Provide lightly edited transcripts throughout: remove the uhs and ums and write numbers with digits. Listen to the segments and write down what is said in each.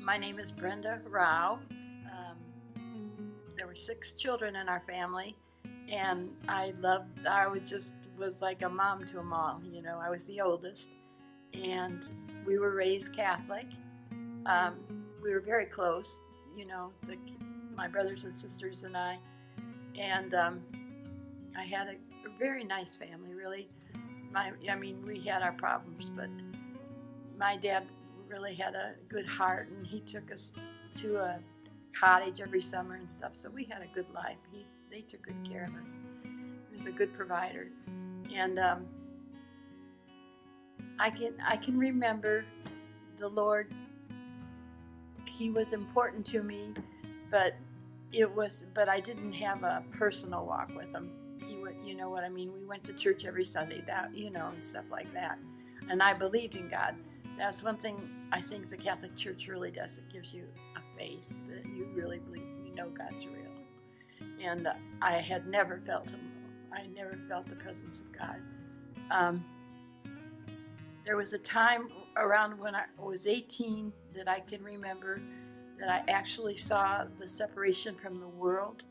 My name is Brenda Rowe. There were 6 children in our family, and I was like a mom to them all. I was the oldest, and we were raised Catholic. We were very close, my brothers and sisters and I. And I had a very nice family, really. We had our problems, but my dad really had a good heart, and he took us to a cottage every summer and stuff, so we had a good life. They took good care of us. He was a good provider. And I can remember the Lord. He was important to me, but I didn't have a personal walk with him. You know what I mean? We went to church every Sunday, and stuff like that. And I believed in God. That's one thing I think the Catholic Church really does. It gives you a faith that you really believe, God's real. And I had never felt Him. I never felt the presence of God. There was a time around when I was 18 that I can remember that I actually saw the separation from the world,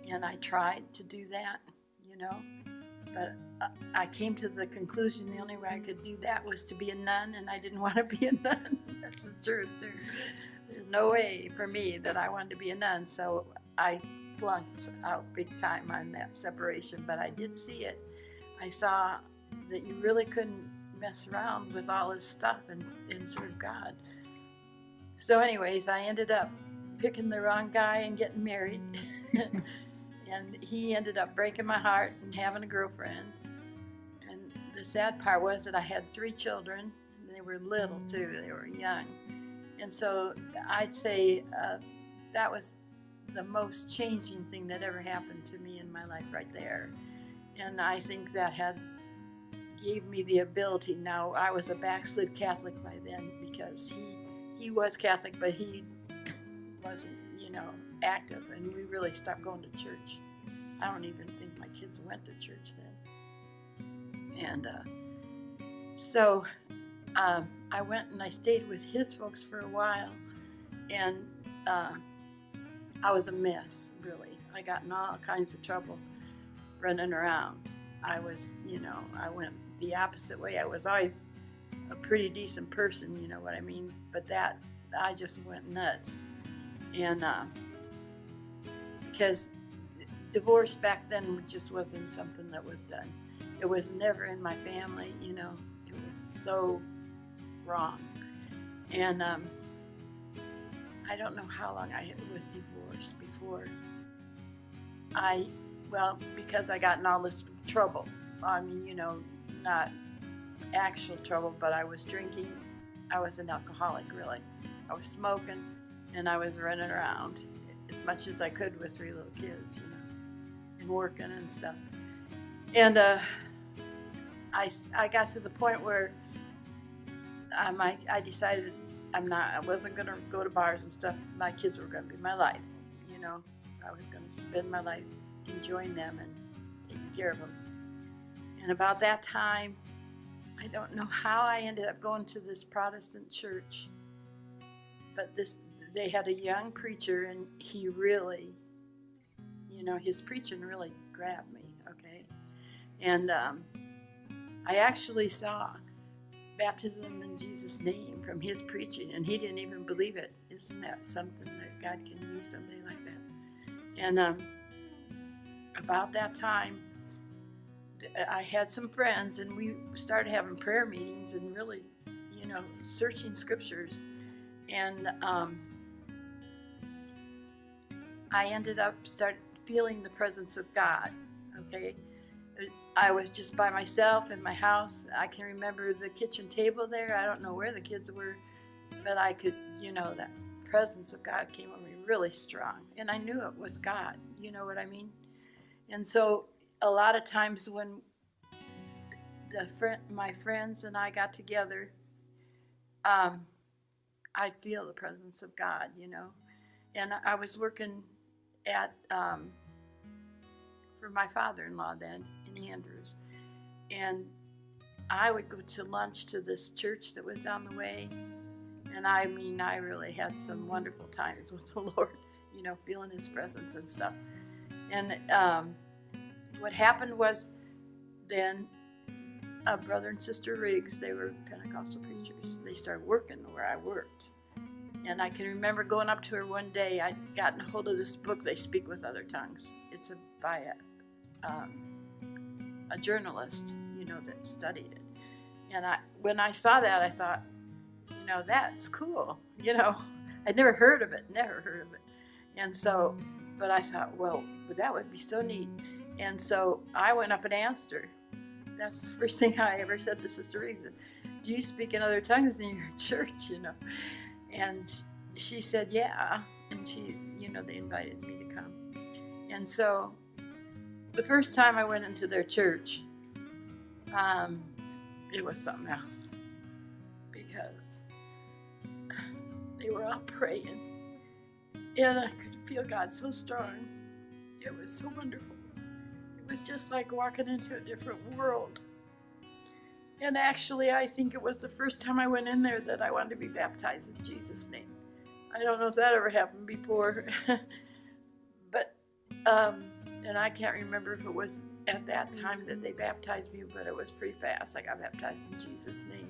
and I tried to do that, but I came to the conclusion the only way I could do that was to be a nun, and I didn't want to be a nun. That's the truth, too. There's no way for me that I wanted to be a nun, so I flunked out big time on that separation, but I did see it. I saw that you really couldn't mess around with all this stuff and serve God. So anyways, I ended up picking the wrong guy and getting married. And he ended up breaking my heart and having a girlfriend. And the sad part was that I had 3 children. And they were little too. They were young. And so I'd say that was the most changing thing that ever happened to me in my life right there. And I think that gave me the ability. Now, I was a backslid Catholic by then because he was Catholic, but he wasn't, active, and we really stopped going to church. I don't even think my kids went to church then. And so I went and I stayed with his folks for a while, and I was a mess, really. I got in all kinds of trouble running around. I was, I went the opposite way. I was always a pretty decent person, you know what I mean? But I just went nuts. And because divorce back then just wasn't something that was done. It was never in my family, it was so wrong. And I don't know how long I was divorced before because I got in all this trouble. Not actual trouble, but I was drinking. I was an alcoholic, really. I was smoking, and I was running around as much as I could with 3 little kids, and working and stuff. And I got to the point where I decided I wasn't going to go to bars and stuff. My kids were going to be my life, I was going to spend my life enjoying them and taking care of them. And about that time, I don't know how I ended up going to this Protestant church, but they had a young preacher, and he really, his preaching really grabbed me, okay? And I actually saw baptism in Jesus' name from his preaching, and he didn't even believe it. Isn't that something that God can use somebody like that? And about that time, I had some friends, and we started having prayer meetings and really, searching scriptures. And I ended up feeling the presence of God, okay? I was just by myself in my house. I can remember the kitchen table there. I don't know where the kids were, but I could, that presence of God came on me really strong. And I knew it was God, you know what I mean? And so a lot of times when my friends and I got together, I'd feel the presence of God, And I was working for my father-in-law then in Andrews. And I would go to lunch to this church that was down the way. And I mean, I really had some wonderful times with the Lord, feeling His presence and stuff. And what happened was then Brother and Sister Riggs, they were Pentecostal preachers. They started working where I worked. And I can remember going up to her one day. I'd gotten a hold of this book, They Speak with Other Tongues. It's by a journalist, that studied it. And when I saw that, I thought, that's cool. I'd never heard of it. And so, but I thought, well, that would be so neat. And so I went up and asked her. That's the first thing I ever said to Sister Riggs. Do you speak in other tongues in your church, And she said, yeah. And she, they invited me to come. And so the first time I went into their church, it was something else. Because they were all praying. And I could feel God so strong. It was so wonderful. It was just like walking into a different world. And actually, I think it was the first time I went in there that I wanted to be baptized in Jesus' name. I don't know if that ever happened before. But, and I can't remember if it was at that time that they baptized me, but it was pretty fast. I got baptized in Jesus' name.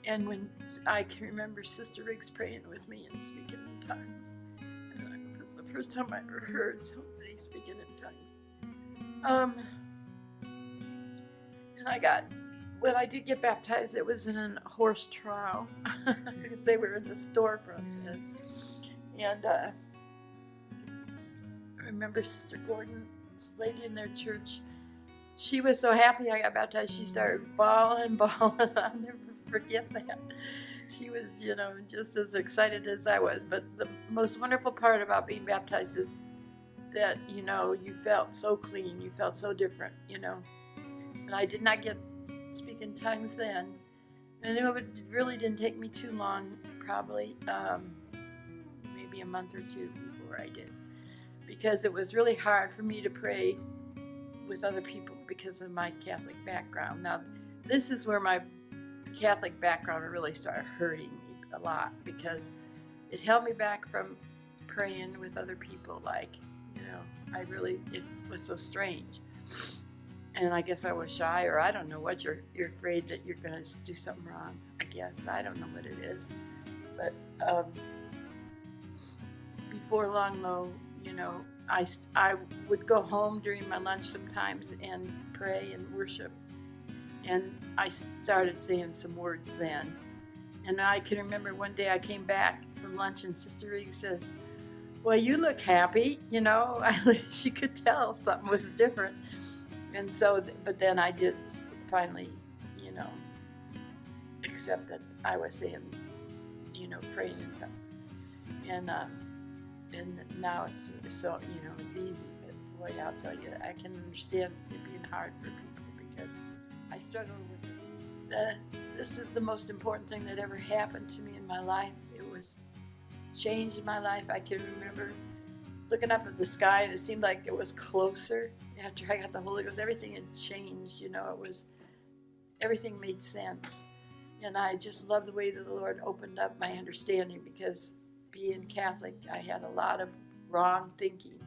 And when I can remember Sister Riggs praying with me and speaking in tongues. And it was the first time I ever heard somebody speaking in tongues. And when I did get baptized, it was in a horse trough because they were in the storefront. And I remember Sister Gordon, this lady in their church, she was so happy I got baptized. She started bawling. I'll never forget that. She was, just as excited as I was. But the most wonderful part about being baptized is that, you felt so clean. You felt so different, And I did not speak in tongues then. And it really didn't take me too long, probably maybe a month or two before I did. Because it was really hard for me to pray with other people because of my Catholic background. Now, this is where my Catholic background really started hurting me a lot because it held me back from praying with other people. It was so strange. And I guess I was shy, or I don't know what. You're afraid that you're going to do something wrong, I guess. I don't know what it is. But before long, though, I would go home during my lunch sometimes and pray and worship. And I started saying some words then. And I can remember one day I came back from lunch and Sister Riggs says, well, you look happy, She could tell something was different. And so, but then I did finally, accept that I was saying, praying in tongues. And now it's so, it's easy. But boy, I'll tell you, I can understand it being hard for people because I struggle with it. This is the most important thing that ever happened to me in my life. It was changed my life. I can remember looking up at the sky and it seemed like it was closer after I got the Holy Ghost. Everything had changed, everything made sense. And I just love the way that the Lord opened up my understanding because being Catholic, I had a lot of wrong thinking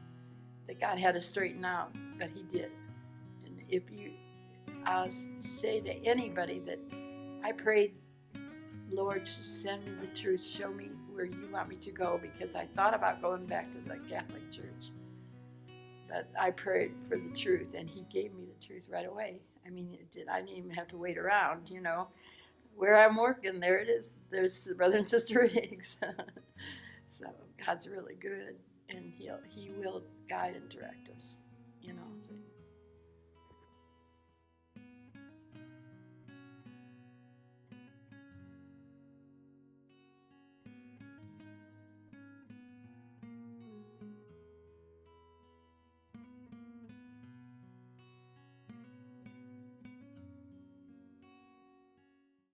that God had to straighten out, but He did. And I'll say to anybody that I prayed, Lord, send me the truth, show me where you want me to go, because I thought about going back to the Catholic Church. But I prayed for the truth, and He gave me the truth right away. I mean, I didn't even have to wait around, Where I'm working, there it is. There's Brother and Sister Riggs. So God's really good, and He will guide and direct us, So